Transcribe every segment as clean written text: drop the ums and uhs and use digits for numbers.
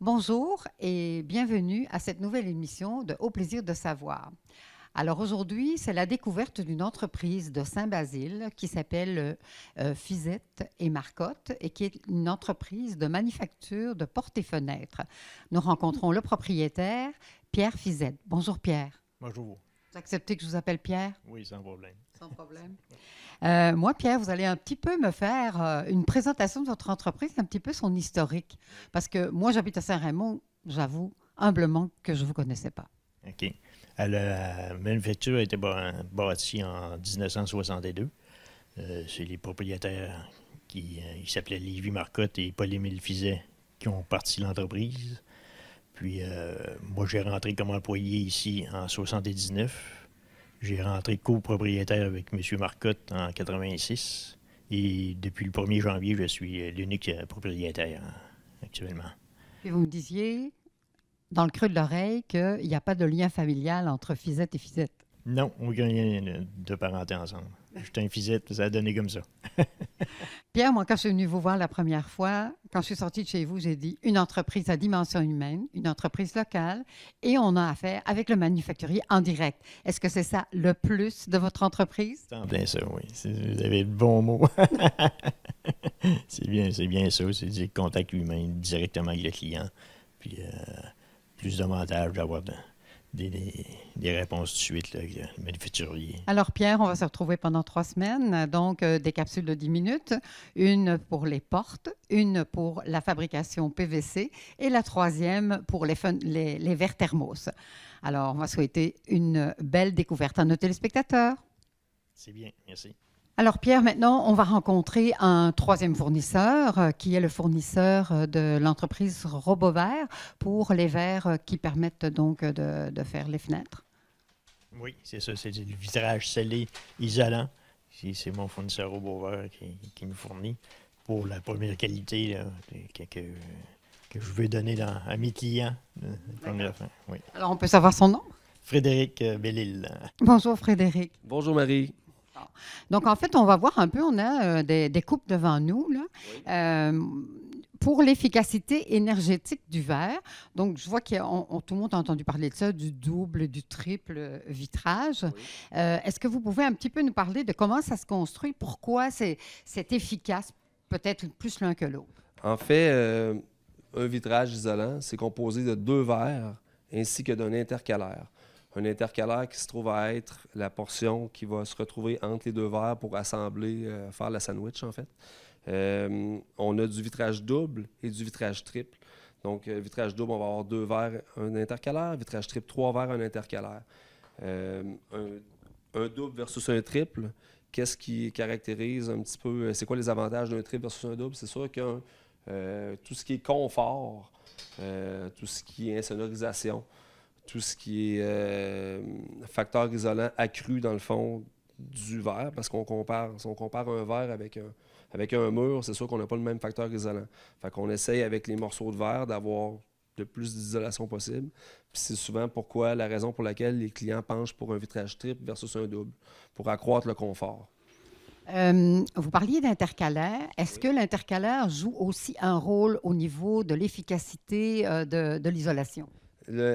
Bonjour et bienvenue à cette nouvelle émission de Au plaisir de savoir. Alors aujourd'hui, c'est la découverte d'une entreprise de Saint-Basile qui s'appelle Fizette et Marcotte et qui est une entreprise de manufacture de portes et fenêtres. Nous rencontrons le propriétaire, Pierre Fizette. Bonjour Pierre. Bonjour. Vous acceptez que je vous appelle Pierre? Oui, sans problème. Sans problème. Moi, Pierre, vous allez un petit peu me faire une présentation de votre entreprise, un petit peu son historique. Parce que moi, j'habite à Saint-Raymond, j'avoue humblement que je ne vous connaissais pas. OK. La manufacture a été bâtie en 1962. C'est les propriétaires qui ils s'appelaient Lévi Marcotte et Paul-Émile Fizet qui ont parti l'entreprise. Puis moi, j'ai rentré comme employé ici en 79. J'ai rentré copropriétaire avec M. Marcotte en 86. Et depuis le 1er janvier, je suis l'unique propriétaire actuellement. Puis vous me disiez, dans le creux de l'oreille, qu'il n'y a pas de lien familial entre Fizette et Fizette. Non, aucun lien de parenté ensemble. J'étais un Fizette, ça a donné comme ça. Pierre, moi, quand je suis venue vous voir la première fois, quand je suis sortie de chez vous, j'ai dit une entreprise à dimension humaine, une entreprise locale, et on a affaire avec le manufacturier en direct. Est-ce que c'est ça le plus de votre entreprise? C'est en plein ça, oui. Vous avez le bon mot. C'est bien ça. C'est du contact humain directement avec le client. Puis plus d'avantages d'avoir des réponses tout de suite là, avec le manufacturier. Alors, Pierre, on va se retrouver pendant 3 semaines, donc des capsules de 10 minutes, une pour les portes, une pour la fabrication PVC et la troisième pour les verres thermos. Alors, on va souhaiter une belle découverte à nos téléspectateurs. C'est bien, merci. Alors, Pierre, maintenant, on va rencontrer un troisième fournisseur qui est le fournisseur de l'entreprise RoboVert pour les verres qui permettent donc de faire les fenêtres. Oui, c'est ça. C'est du vitrage scellé isolant. C'est mon fournisseur RoboVert qui nous fournit pour la première qualité là, que je veux donner à mes clients. Oui. Alors, on peut savoir son nom? Frédéric Bellil. Bonjour, Frédéric. Bonjour Marie. Donc, en fait, on va voir un peu, on a des coupes devant nous, là. Pour l'efficacité énergétique du verre. Donc, je vois que tout le monde a entendu parler de ça, du double, du triple vitrage. Oui. Est-ce que vous pouvez un petit peu nous parler de comment ça se construit, pourquoi c'est efficace, peut-être plus l'un que l'autre? En fait, un vitrage isolant, c'est composé de 2 verres ainsi que d'un intercalaire. Un intercalaire qui se trouve à être la portion qui va se retrouver entre les 2 verres pour assembler, faire la sandwich en fait. On a du vitrage double et du vitrage triple. Donc, vitrage double, on va avoir 2 verres, un intercalaire. Vitrage triple, 3 verres, un intercalaire. Un double versus un triple, qu'est-ce qui caractérise un petit peu, c'est quoi les avantages d'un triple versus un double? C'est sûr que tout ce qui est confort, tout ce qui est insonorisation, tout ce qui est facteur isolant accru dans le fond du verre, parce qu'on compare, si on compare un verre avec un mur, c'est sûr qu'on n'a pas le même facteur isolant. Fait qu'on essaye avec les morceaux de verre d'avoir le plus d'isolation possible. Puis c'est souvent la raison pour laquelle les clients penchent pour un vitrage triple versus un double, pour accroître le confort. Vous parliez d'intercalaire. Est-ce que l'intercalaire joue aussi un rôle au niveau de l'efficacité de l'isolation?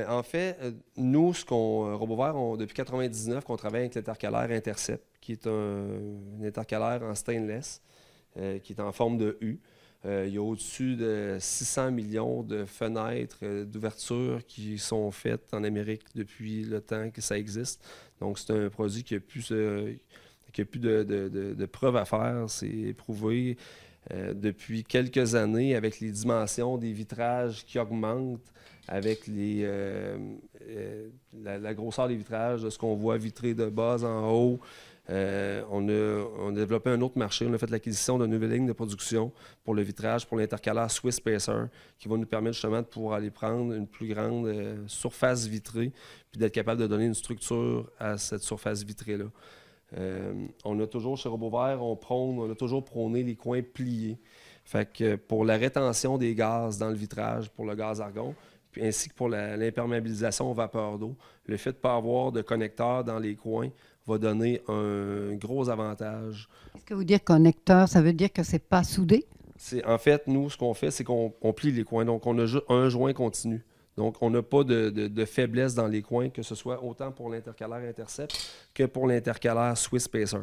En fait, nous, RoboVert, depuis 1999, qu'on travaille avec l'intercalaire Intercept, qui est un intercalaire en stainless, qui est en forme de U. Il y a au-dessus de 600 millions de fenêtres d'ouverture qui sont faites en Amérique depuis le temps que ça existe. Donc, c'est un produit qui n'a plus de preuves à faire. C'est éprouvé depuis quelques années avec les dimensions des vitrages qui augmentent, avec la grosseur des vitrages, de ce qu'on voit vitré de bas en haut. On a développé un autre marché. On a fait l'acquisition d'une nouvelle ligne de production pour le vitrage, pour l'intercalaire Swiss Pacer, qui va nous permettre justement de pouvoir aller prendre une plus grande surface vitrée, puis d'être capable de donner une structure à cette surface vitrée-là. On a toujours, chez RoboVert, on a toujours prôné les coins pliés. Fait que pour la rétention des gaz dans le vitrage, pour le gaz argon, puis ainsi que pour l'imperméabilisation aux vapeurs d'eau, le fait de ne pas avoir de connecteur dans les coins va donner un gros avantage. Est-ce que vous dites connecteur, ça veut dire que ce n'est pas soudé? En fait, nous, ce qu'on fait, c'est qu'on plie les coins. Donc, on a juste un joint continu. Donc, on n'a pas de faiblesse dans les coins, que ce soit autant pour l'intercalaire Intercept que pour l'intercalaire Swiss Spacer.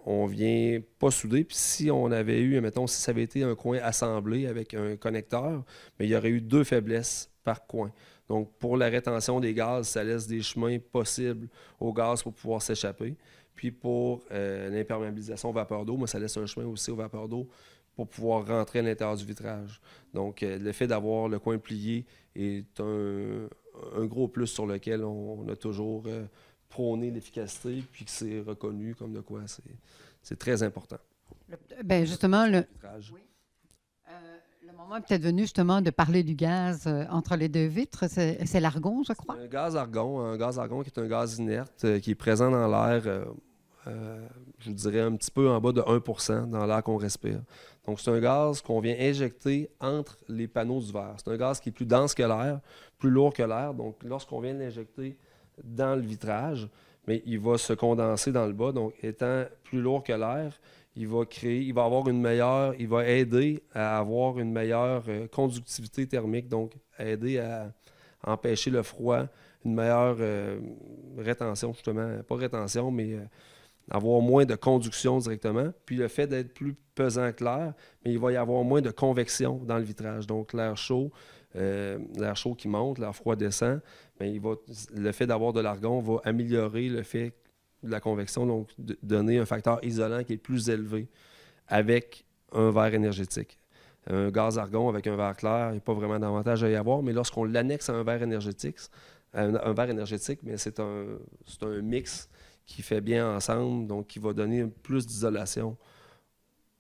On vient pas souder. Puis si on avait eu, mettons, si ça avait été un coin assemblé avec un connecteur, mais il y aurait eu 2 faiblesses par coin. Donc, pour la rétention des gaz, ça laisse des chemins possibles au gaz pour pouvoir s'échapper. Puis pour l'imperméabilisation vapeur d'eau, moi, ça laisse un chemin aussi au vapeur d'eau pour pouvoir rentrer à l'intérieur du vitrage. Donc, le fait d'avoir le coin plié est un gros plus sur lequel on a toujours prôné l'efficacité, puis que c'est reconnu comme de quoi c'est très important. Ben justement, Vitrage. oui. Le moment est peut-être venu justement de parler du gaz entre les 2 vitres. C'est l'argon, je crois. C'est un gaz argon qui est un gaz inerte qui est présent dans l'air, je vous dirais un petit peu en bas de 1% dans l'air qu'on respire. Donc, c'est un gaz qu'on vient injecter entre les panneaux du verre. C'est un gaz qui est plus dense que l'air, plus lourd que l'air. Donc, lorsqu'on vient l'injecter dans le vitrage, mais il va se condenser dans le bas. Donc, étant plus lourd que l'air, il va avoir il va aider à avoir une meilleure conductivité thermique, donc aider à empêcher le froid, une meilleure rétention, justement, pas rétention, mais avoir moins de conduction directement. Puis le fait d'être plus pesant que l'air, mais il va y avoir moins de convection dans le vitrage. Donc l'air chaud qui monte, l'air froid descend, mais le fait d'avoir de l'argon va améliorer le fait de la convection, donc donner un facteur isolant qui est plus élevé avec un verre énergétique. Un gaz argon avec un verre clair, il n'y a pas vraiment d'avantage à y avoir, mais lorsqu'on l'annexe à un verre énergétique, mais c'est un mix qui fait bien ensemble, donc qui va donner plus d'isolation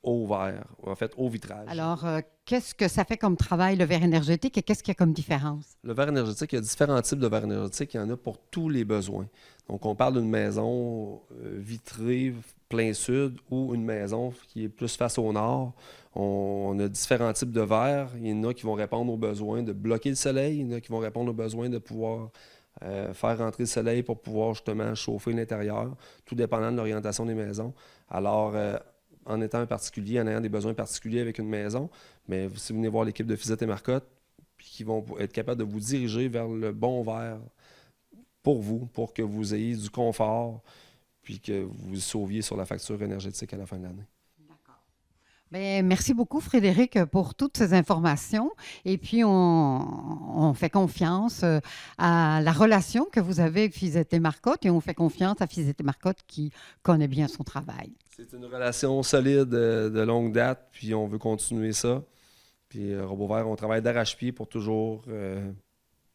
au verre, en fait au vitrage. Alors, qu'est-ce que ça fait comme travail, le verre énergétique, et qu'est-ce qu'il y a comme différence? Le verre énergétique, il y a différents types de verre énergétique. Il y en a pour tous les besoins. Donc, on parle d'une maison vitrée plein sud ou une maison qui est plus face au nord. On a différents types de verres. Il y en a qui vont répondre aux besoins de bloquer le soleil. Il y en a qui vont répondre aux besoins de pouvoir faire rentrer le soleil pour pouvoir justement chauffer l'intérieur, tout dépendant de l'orientation des maisons. Alors, en étant un particulier, en ayant des besoins particuliers avec une maison, mais si vous venez voir l'équipe de Fisettes et Marcotte, puis qui vont être capables de vous diriger vers le bon verre pour vous, pour que vous ayez du confort, puis que vous sauviez sur la facture énergétique à la fin de l'année. Bien, merci beaucoup, Frédéric, pour toutes ces informations. Et puis, on fait confiance à la relation que vous avez avec Fisettes et Marcotte, et on fait confiance à Fisettes et Marcotte qui connaît bien son travail. C'est une relation solide de longue date, puis on veut continuer ça. Puis RoboVert, on travaille d'arrache-pied pour toujours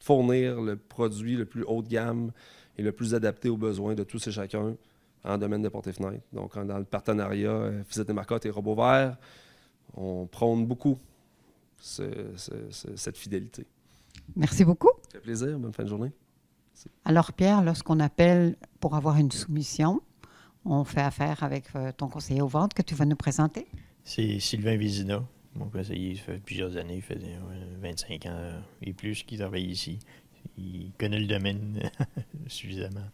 fournir le produit le plus haut de gamme et le plus adapté aux besoins de tous et chacun en domaine de portes et fenêtres. Donc, dans le partenariat Fisettes et Marcotte et RoboVert, on prône beaucoup cette fidélité. Merci beaucoup. Ça fait plaisir. Bonne fin de journée. Merci. Alors, Pierre, lorsqu'on appelle pour avoir une soumission, on fait affaire avec ton conseiller aux ventes que tu vas nous présenter. C'est Sylvain Vézina, mon conseiller. Ça fait plusieurs années, il fait 25 ans et plus qu'il travaille ici. Il connaît le domaine suffisamment.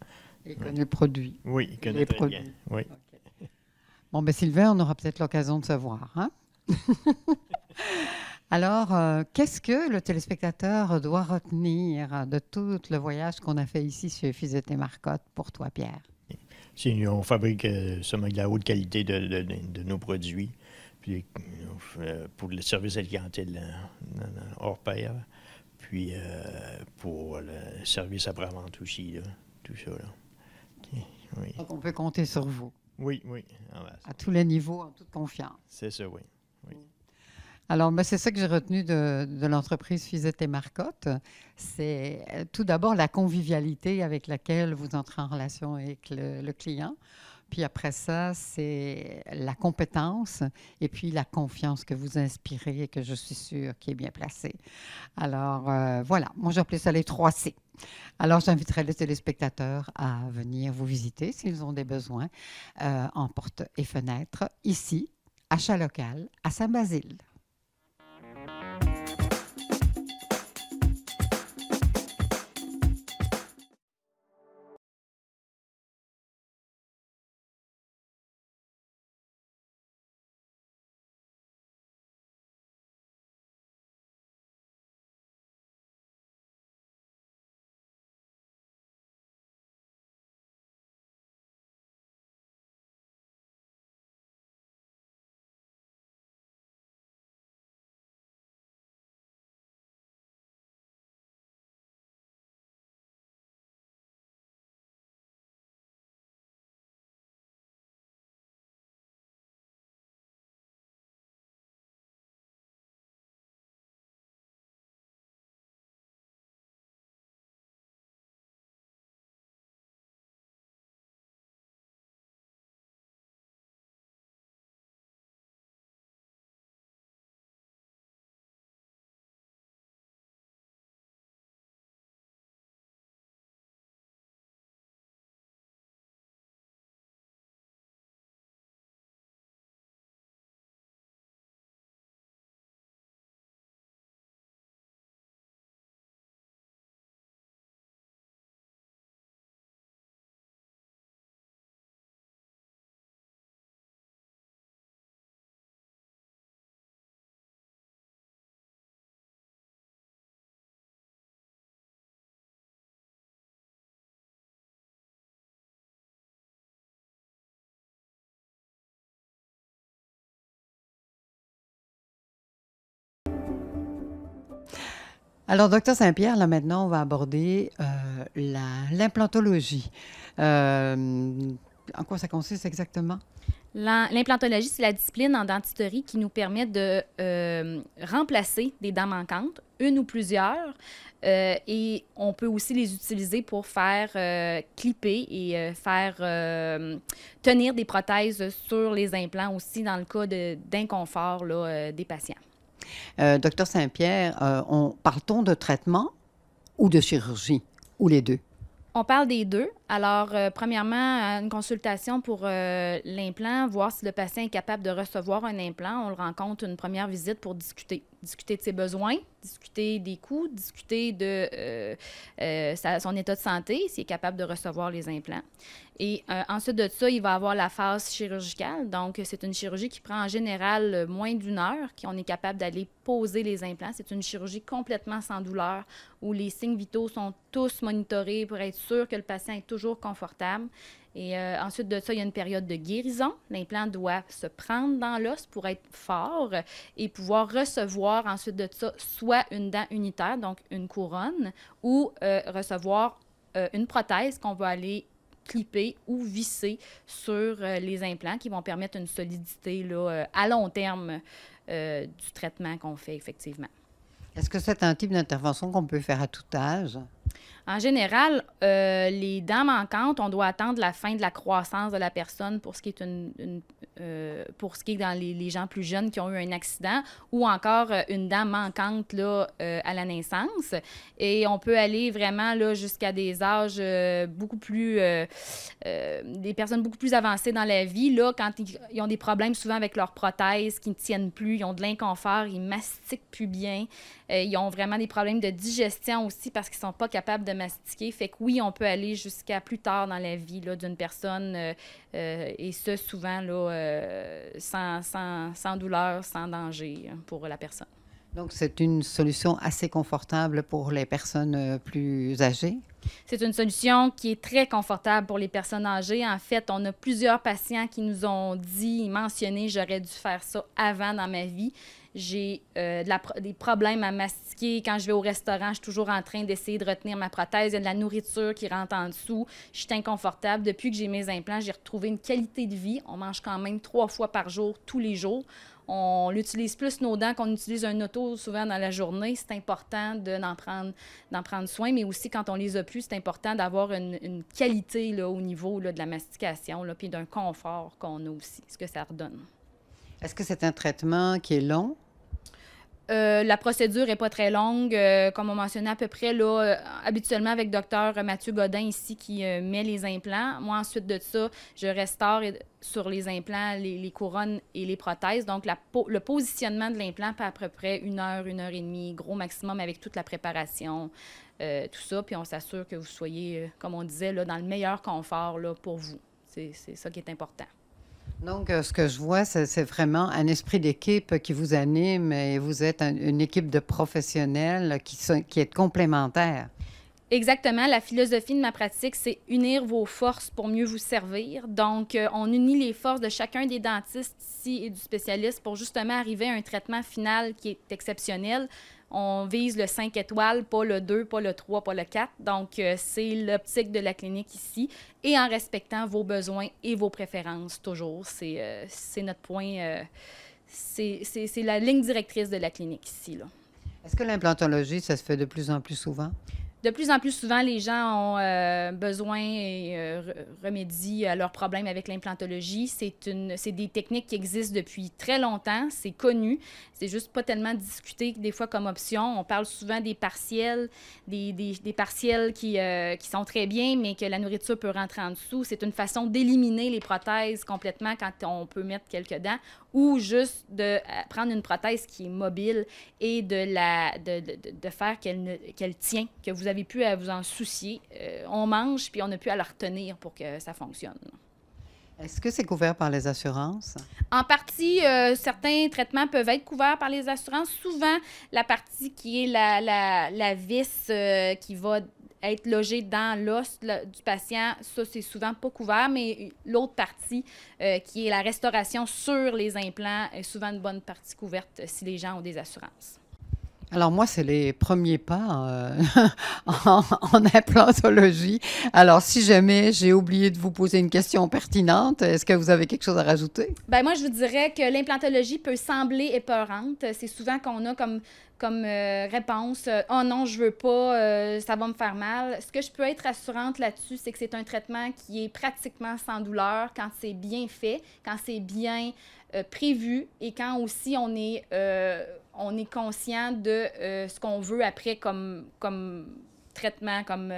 Il connaît le produit. Oui, il connaît très bien. Oui. Okay. Bon, bien, Sylvain, on aura peut-être l'occasion de se voir. Hein? Alors, qu'est-ce que le téléspectateur doit retenir de tout le voyage qu'on a fait ici chez Fisettes et Marcotte pour toi, Pierre? On fabrique seulement de la haute qualité de nos produits. Puis, pour le service à la clientèle hors pair. Puis pour le service après-vente aussi, là, tout ça. Là. Okay, oui. Donc, on peut compter sur vous. Oui. À tous les niveaux, en toute confiance. C'est ça, oui. Alors, ben, c'est ça que j'ai retenu de l'entreprise Fisettes et Marcotte. C'est tout d'abord la convivialité avec laquelle vous entrez en relation avec le client. Puis après ça, c'est la compétence et puis la confiance que vous inspirez et que je suis sûre qui est bien placée. Alors, voilà, moi j'appelais ça les 3 C. Alors, j'inviterai les téléspectateurs à venir vous visiter s'ils ont des besoins en portes et fenêtres ici, achat local, à Saint-Basile. Alors, docteur Saint-Pierre, là maintenant, on va aborder l'implantologie. En quoi ça consiste exactement? L'implantologie, c'est la discipline en dentisterie qui nous permet de remplacer des dents manquantes, une ou plusieurs, et on peut aussi les utiliser pour faire clipper et faire tenir des prothèses sur les implants aussi dans le cas d'inconfort des patients. Docteur Saint-Pierre, parle-t-on de traitement ou de chirurgie, ou les deux? On parle des deux. Alors, premièrement, une consultation pour l'implant, voir si le patient est capable de recevoir un implant. On le rencontre une première visite pour discuter de ses besoins, discuter des coûts, discuter de son état de santé, s'il est capable de recevoir les implants. Et ensuite de ça, il va avoir la phase chirurgicale. Donc, c'est une chirurgie qui prend en général moins d'1 heure, qu'on est capable d'aller poser les implants. C'est une chirurgie complètement sans douleur, où les signes vitaux sont tous monitorés pour être sûr que le patient est toujours confortable. Et ensuite de ça, il y a une période de guérison. L'implant doit se prendre dans l'os pour être fort et pouvoir recevoir ensuite de ça soit une dent unitaire, donc une couronne, ou recevoir une prothèse qu'on va aller clipper ou visser sur les implants qui vont permettre une solidité là, à long terme du traitement qu'on fait effectivement. Est-ce que c'est un type d'intervention qu'on peut faire à tout âge? En général, les dents manquantes, on doit attendre la fin de la croissance de la personne pour ce qui est pour ce qui est dans les gens plus jeunes qui ont eu un accident ou encore une dent manquante là, à la naissance. Et on peut aller vraiment là, jusqu'à des âges beaucoup plus... des personnes beaucoup plus avancées dans la vie, là, quand ils ont des problèmes souvent avec leurs prothèses qui ne tiennent plus, ils ont de l'inconfort, ils mastiquent plus bien, ils ont vraiment des problèmes de digestion aussi parce qu'ils ne sont pas capables de mastiquer. Fait que oui, on peut aller jusqu'à plus tard dans la vie là, d'une personne et ce, souvent là, sans douleur, sans danger pour la personne. Donc, c'est une solution assez confortable pour les personnes plus âgées? C'est une solution qui est très confortable pour les personnes âgées. En fait, on a plusieurs patients qui nous ont mentionné « j'aurais dû faire ça avant dans ma vie ». J'ai des problèmes à mastiquer. Quand je vais au restaurant, je suis toujours en train d'essayer de retenir ma prothèse. Il y a de la nourriture qui rentre en dessous. Je suis inconfortable. Depuis que j'ai mes implants, j'ai retrouvé une qualité de vie. On mange quand même 3 fois par jour, tous les jours. On utilise plus nos dents qu'on utilise un auto souvent dans la journée. C'est important d'en prendre soin, mais aussi quand on les a plus, c'est important d'avoir une qualité là, au niveau là, de la mastication, puis d'un confort qu'on a aussi, ce que ça redonne. Est-ce que c'est un traitement qui est long? La procédure n'est pas très longue. Comme on mentionnait à peu près, là, habituellement avec Dr Mathieu Godin ici qui met les implants. Moi, ensuite de ça, je restaure sur les implants les couronnes et les prothèses. Donc, le positionnement de l'implant peut à peu près 1 heure, 1 heure et demie, gros maximum avec toute la préparation, tout ça. Puis on s'assure que vous soyez, comme on disait, là, dans le meilleur confort là, pour vous. C'est ça qui est important. Donc, ce que je vois, c'est vraiment un esprit d'équipe qui vous anime et vous êtes une équipe de professionnels qui est complémentaire. Exactement. La philosophie de ma pratique, c'est unir vos forces pour mieux vous servir. Donc, on unit les forces de chacun des dentistes ici et du spécialiste pour justement arriver à un traitement final qui est exceptionnel. On vise le 5 étoiles, pas le 2, pas le 3, pas le 4. Donc, c'est l'optique de la clinique ici et en respectant vos besoins et vos préférences toujours. C'est notre point, c'est la ligne directrice de la clinique ici, là. Est-ce que l'implantologie, ça se fait de plus en plus souvent? De plus en plus souvent, les gens ont besoin et remédient à leurs problèmes avec l'implantologie. C'est des techniques qui existent depuis très longtemps. C'est connu. C'est juste pas tellement discuté des fois comme option. On parle souvent des partiels, des partiels qui sont très bien, mais que la nourriture peut rentrer en dessous. C'est une façon d'éliminer les prothèses complètement quand on peut mettre quelques dents ou juste de prendre une prothèse qui est mobile et de faire qu'elle tient, que vous avez plus à vous en soucier. On mange, puis on n'a plus à la retenir pour que ça fonctionne. Est-ce que c'est couvert par les assurances? En partie, certains traitements peuvent être couverts par les assurances. Souvent, la partie qui est la vis qui va être logée dans l'os du patient, ça, c'est souvent pas couvert, mais l'autre partie qui est la restauration sur les implants est souvent une bonne partie couverte si les gens ont des assurances. Alors moi, c'est les premiers pas en implantologie. Alors si jamais j'ai oublié de vous poser une question pertinente, est-ce que vous avez quelque chose à rajouter? Ben moi, je vous dirais que l'implantologie peut sembler épeurante. C'est souvent qu'on a comme réponse oh non, je veux pas, ça va me faire mal. Ce que je peux être rassurante là-dessus, c'est que c'est un traitement qui est pratiquement sans douleur quand c'est bien fait, quand c'est bien prévu et quand aussi on est conscient de ce qu'on veut après comme traitement, comme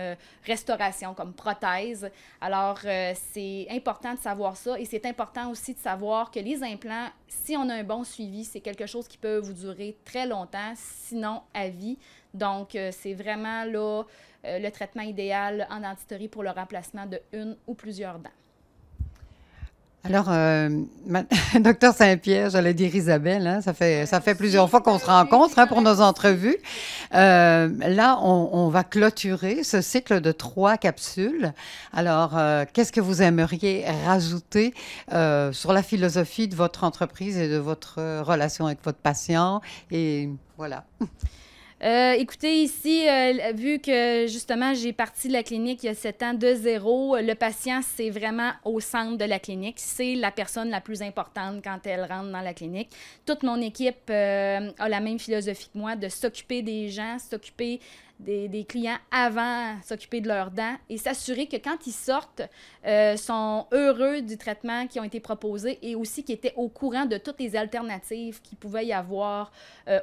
restauration, comme prothèse. Alors, c'est important de savoir ça et c'est important aussi de savoir que les implants, si on a un bon suivi, c'est quelque chose qui peut vous durer très longtemps, sinon à vie. Donc, c'est vraiment là le traitement idéal en dentisterie pour le remplacement de une ou plusieurs dents. Alors, docteur Saint-Pierre, j'allais dire Isabelle, hein, ça fait plusieurs fois qu'on se rencontre pour nos entrevues. Là, on va clôturer ce cycle de 3 capsules. Alors, qu'est-ce que vous aimeriez rajouter sur la philosophie de votre entreprise et de votre relation avec votre patient? Et voilà. Écoutez, ici, vu que justement j'ai parti de la clinique il y a 7 ans de zéro, le patient, c'est vraiment au centre de la clinique. C'est la personne la plus importante quand elle rentre dans la clinique. Toute mon équipe a la même philosophie que moi, de s'occuper des gens, s'occuper des clients avant s'occuper de leurs dents et s'assurer que quand ils sortent, sont heureux du traitement qui ont été proposés et aussi qu'ils étaient au courant de toutes les alternatives qu'il pouvait y avoir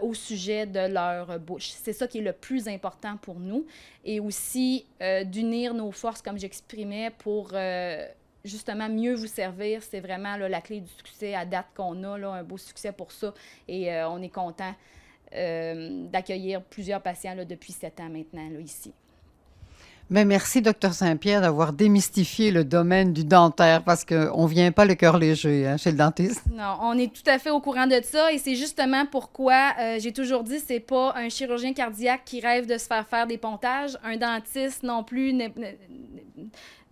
au sujet de leur bouche. C'est ça qui est le plus important pour nous et aussi d'unir nos forces, comme j'exprimais, pour justement mieux vous servir. C'est vraiment là, la clé du succès à date qu'on a, là, un beau succès pour ça et on est content d'accueillir plusieurs patients là, depuis 7 ans maintenant, là, ici. Mais merci, Dr Saint-Pierre, d'avoir démystifié le domaine du dentaire parce qu'on ne vient pas le cœur léger hein, chez le dentiste. Non, on est tout à fait au courant de ça et c'est justement pourquoi j'ai toujours dit c'est pas un chirurgien cardiaque qui rêve de se faire des pontages, un dentiste non plus ne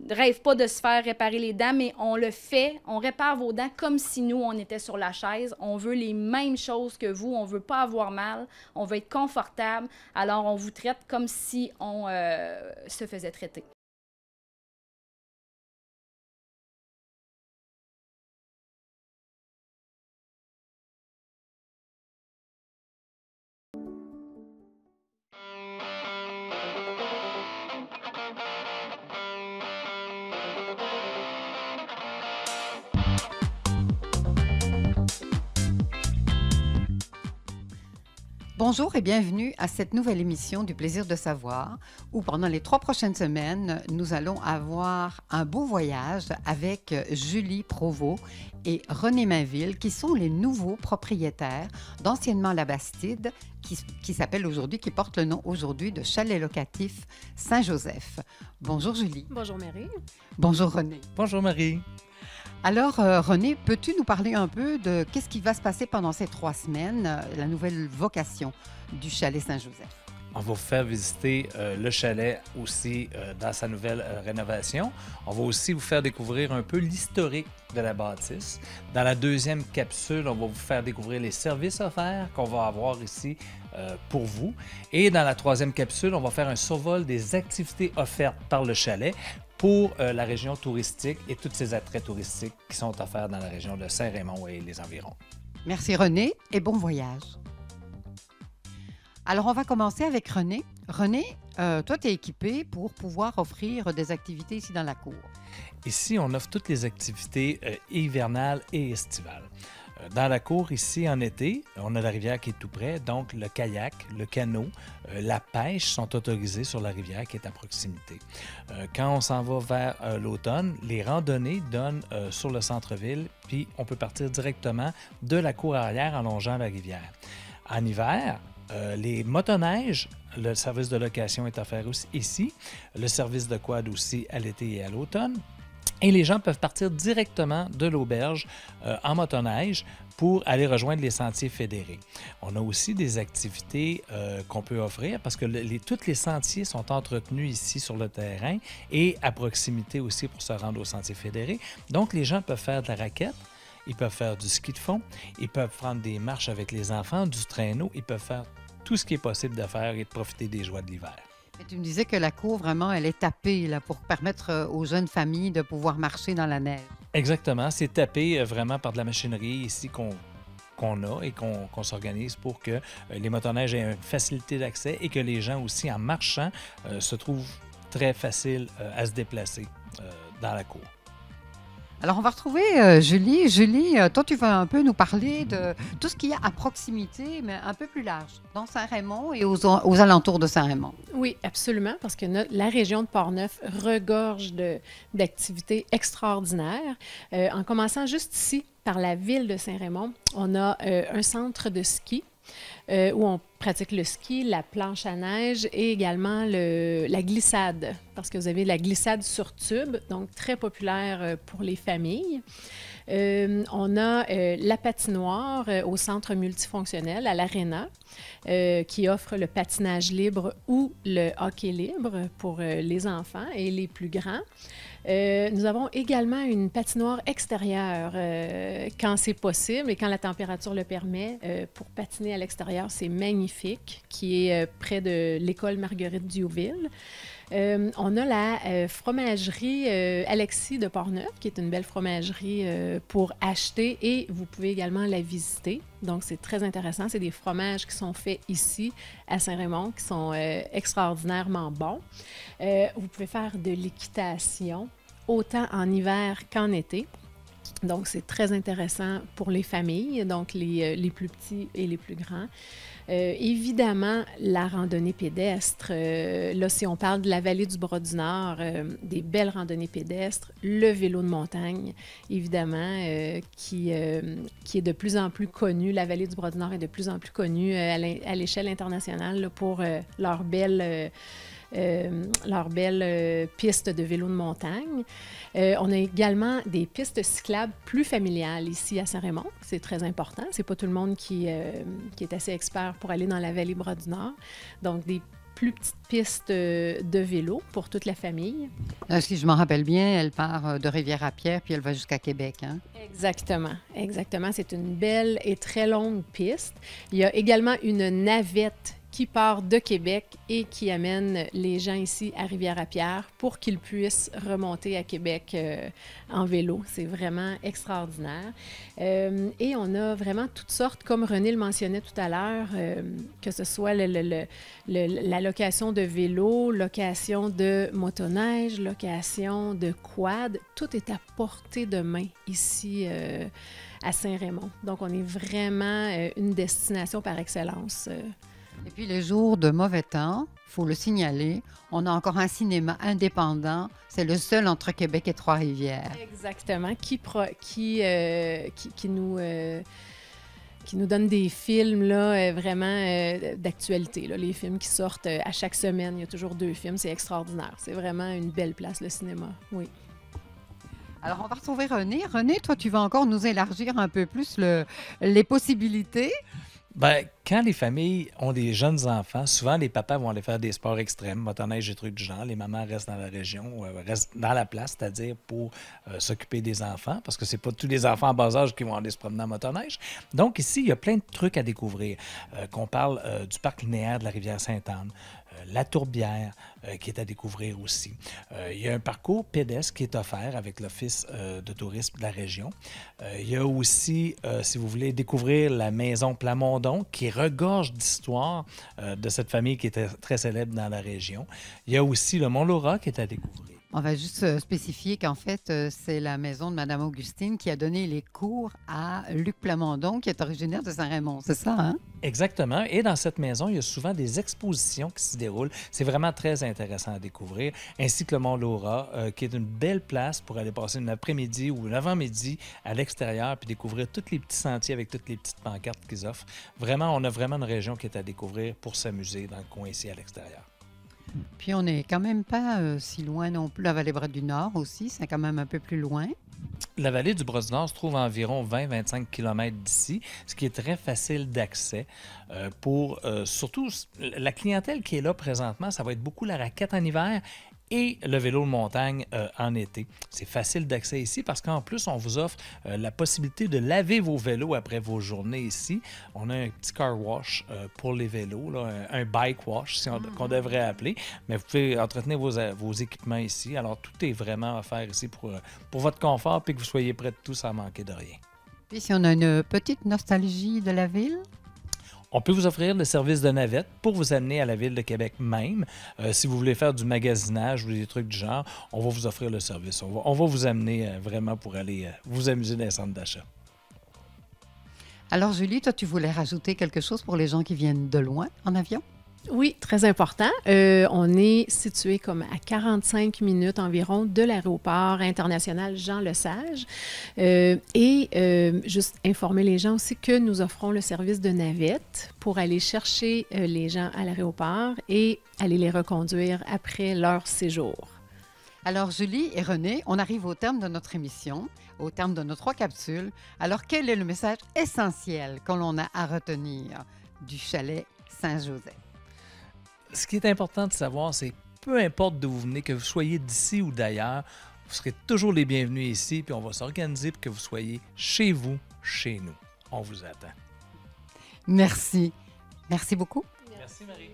rêve pas de se faire réparer les dents, mais on le fait, on répare vos dents comme si nous, on était sur la chaise. On veut les mêmes choses que vous, on veut pas avoir mal, on veut être confortable, alors on vous traite comme si on se faisait traiter. Bonjour et bienvenue à cette nouvelle émission du Plaisir de savoir, où pendant les 3 prochaines semaines, nous allons avoir un beau voyage avec Julie Provost et René Mainville, qui sont les nouveaux propriétaires d'Anciennement La Bastide, qui s'appelle aujourd'hui, qui porte le nom aujourd'hui de Chalet Locatif Saint-Joseph. Bonjour Julie. Bonjour Marie. Bonjour René. Bonjour Marie. Alors, René, peux-tu nous parler un peu de qu'est-ce qui va se passer pendant ces 3 semaines, la nouvelle vocation du Chalet Saint-Joseph? On va vous faire visiter le chalet aussi dans sa nouvelle rénovation. On va aussi vous faire découvrir un peu l'historique de la bâtisse. Dans la 2e capsule, on va vous faire découvrir les services offerts qu'on va avoir ici pour vous. Et dans la 3e capsule, on va faire un survol des activités offertes par le chalet pour la région touristique et tous ces attraits touristiques qui sont offerts dans la région de Saint-Raymond et les environs. Merci René et bon voyage. Alors, on va commencer avec René. René, toi, tu es équipé pour pouvoir offrir des activités ici dans la cour. Ici, on offre toutes les activités hivernales et estivales. Dans la cour, ici, en été, on a la rivière qui est tout près, donc le kayak, le canot, la pêche sont autorisés sur la rivière qui est à proximité. Quand on s'en va vers l'automne, les randonnées donnent sur le centre-ville, puis on peut partir directement de la cour arrière en longeant la rivière. En hiver, les motoneiges, le service de location est offert aussi ici, le service de quad aussi à l'été et à l'automne. Et les gens peuvent partir directement de l'auberge en motoneige pour aller rejoindre les sentiers fédérés. On a aussi des activités qu'on peut offrir parce que tous les sentiers sont entretenus ici sur le terrain et à proximité aussi pour se rendre aux sentiers fédérés. Donc, les gens peuvent faire de la raquette, ils peuvent faire du ski de fond, ils peuvent prendre des marches avec les enfants, du traîneau, ils peuvent faire tout ce qui est possible de faire et de profiter des joies de l'hiver. Et tu me disais que la cour, vraiment, elle est tapée là, pour permettre aux jeunes familles de pouvoir marcher dans la neige. Exactement, c'est tapé vraiment par de la machinerie ici qu'on a et qu'on s'organise pour que les motoneiges aient une facilité d'accès et que les gens aussi, en marchant, se trouvent très faciles à se déplacer dans la cour. Alors, on va retrouver Julie. Julie, toi, tu vas un peu nous parler de tout ce qu'il y a à proximité, mais un peu plus large, dans Saint-Raymond et aux alentours de Saint-Raymond. Oui, absolument, parce que la région de Portneuf regorge d'activités extraordinaires. En commençant juste ici, par la ville de Saint-Raymond, on a un centre de ski où on pratique le ski, la planche à neige et également la glissade, parce que vous avez la glissade sur tube, donc très populaire pour les familles. On a la patinoire au centre multifonctionnel, à l'Arena, qui offre le patinage libre ou le hockey libre pour les enfants et les plus grands. Nous avons également une patinoire extérieure quand c'est possible et quand la température le permet. Pour patiner à l'extérieur, c'est magnifique, qui est près de l'école Marguerite-Diouville. On a la fromagerie Alexis de Portneuf, qui est une belle fromagerie pour acheter et vous pouvez également la visiter. Donc, c'est très intéressant. C'est des fromages qui sont faits ici à Saint-Raymond, qui sont extraordinairement bons. Vous pouvez faire de l'équitation, autant en hiver qu'en été. Donc, c'est très intéressant pour les familles, donc les plus petits et les plus grands. Évidemment, la randonnée pédestre, là, si on parle de la vallée du Bras-du-Nord, des belles randonnées pédestres, le vélo de montagne, évidemment, qui est de plus en plus connu. La vallée du Bras-du-Nord est de plus en plus connue à l'échelle internationale là, pour leurs belles pistes de vélo de montagne. On a également des pistes cyclables plus familiales ici à Saint-Raymond. C'est très important. C'est pas tout le monde qui est assez expert pour aller dans la vallée Bras-du-Nord. Donc, des plus petites pistes de vélo pour toute la famille. Si je m'en rappelle bien, elle part de Rivière-à-Pierre puis elle va jusqu'à Québec. Hein? Exactement, exactement. C'est une belle et très longue piste. Il y a également une navette qui part de Québec et qui amène les gens ici à Rivière-à-Pierre pour qu'ils puissent remonter à Québec en vélo. C'est vraiment extraordinaire. Et on a vraiment toutes sortes, comme René le mentionnait tout à l'heure, que ce soit la location de vélo, location de motoneige, location de quad, tout est à portée de main ici à Saint-Raymond. Donc, on est vraiment une destination par excellence. Et puis, les jours de mauvais temps, il faut le signaler, on a encore un cinéma indépendant. C'est le seul entre Québec et Trois-Rivières. Exactement. Qui nous donne des films là, vraiment d'actualité. Là. Les films qui sortent à chaque semaine, il y a toujours 2 films. C'est extraordinaire. C'est vraiment une belle place, le cinéma. Oui. Alors, on va retrouver René. René, toi, tu vas encore nous élargir un peu plus les possibilités. Bien, quand les familles ont des jeunes enfants, souvent les papas vont aller faire des sports extrêmes, motoneige et trucs du genre. Les mamans restent dans la région, restent dans la place, c'est-à-dire pour s'occuper des enfants, parce que c'est pas tous les enfants en bas âge qui vont aller se promener en motoneige. Donc ici, il y a plein de trucs à découvrir. Qu'on parle du parc linéaire de la rivière Sainte-Anne, la Tourbière, qui est à découvrir aussi. Il y a un parcours pédestre qui est offert avec l'Office de tourisme de la région. Il y a aussi, si vous voulez, découvrir la maison Plamondon, qui regorge d'histoire de cette famille qui était très célèbre dans la région. Il y a aussi le Mont-Laura qui est à découvrir. On va juste spécifier qu'en fait, c'est la maison de Mme Augustine qui a donné les cours à Luc Plamondon, qui est originaire de Saint-Raymond. C'est ça, hein? Exactement. Et dans cette maison, il y a souvent des expositions qui se déroulent. C'est vraiment très intéressant à découvrir, ainsi que le Mont-Laura, qui est une belle place pour aller passer une après-midi ou une avant-midi à l'extérieur puis découvrir tous les petits sentiers avec toutes les petites pancartes qu'ils offrent. Vraiment, on a vraiment une région qui est à découvrir pour s'amuser dans le coin ici à l'extérieur. Puis on n'est quand même pas si loin non plus. La vallée Bras-du-Nord aussi, c'est quand même un peu plus loin. La vallée du Bras-du-Nord se trouve à environ 20-25 km d'ici, ce qui est très facile d'accès pour surtout la clientèle qui est là présentement. Ça va être beaucoup la raquette en hiver et le vélo de montagne en été. C'est facile d'accès ici parce qu'en plus, on vous offre la possibilité de laver vos vélos après vos journées ici. On a un petit car wash pour les vélos, là, un bike wash qu'on devrait appeler, mais vous pouvez entretenir vos équipements ici. Alors, tout est vraiment offert ici pour votre confort et que vous soyez près de tout sans manquer de rien. Puis si on a une petite nostalgie de la ville? On peut vous offrir le service de navette pour vous amener à la ville de Québec même. Si vous voulez faire du magasinage ou des trucs du genre, on va vous offrir le service. On va vous amener vraiment pour aller vous amuser dans les centres d'achat. Alors, Julie, toi, tu voulais rajouter quelque chose pour les gens qui viennent de loin en avion? Oui, très important. On est situé comme à 45 minutes environ de l'aéroport international Jean-Lesage. Juste informer les gens aussi que nous offrons le service de navette pour aller chercher les gens à l'aéroport et aller les reconduire après leur séjour. Alors, Julie et René, on arrive au terme de notre émission, au terme de nos 3 capsules. Alors, quel est le message essentiel que l'on a à retenir du chalet Saint-Joseph? Ce qui est important de savoir, c'est peu importe d'où vous venez, que vous soyez d'ici ou d'ailleurs, vous serez toujours les bienvenus ici, puis on va s'organiser pour que vous soyez chez vous, chez nous. On vous attend. Merci. Merci beaucoup. Merci, Marie.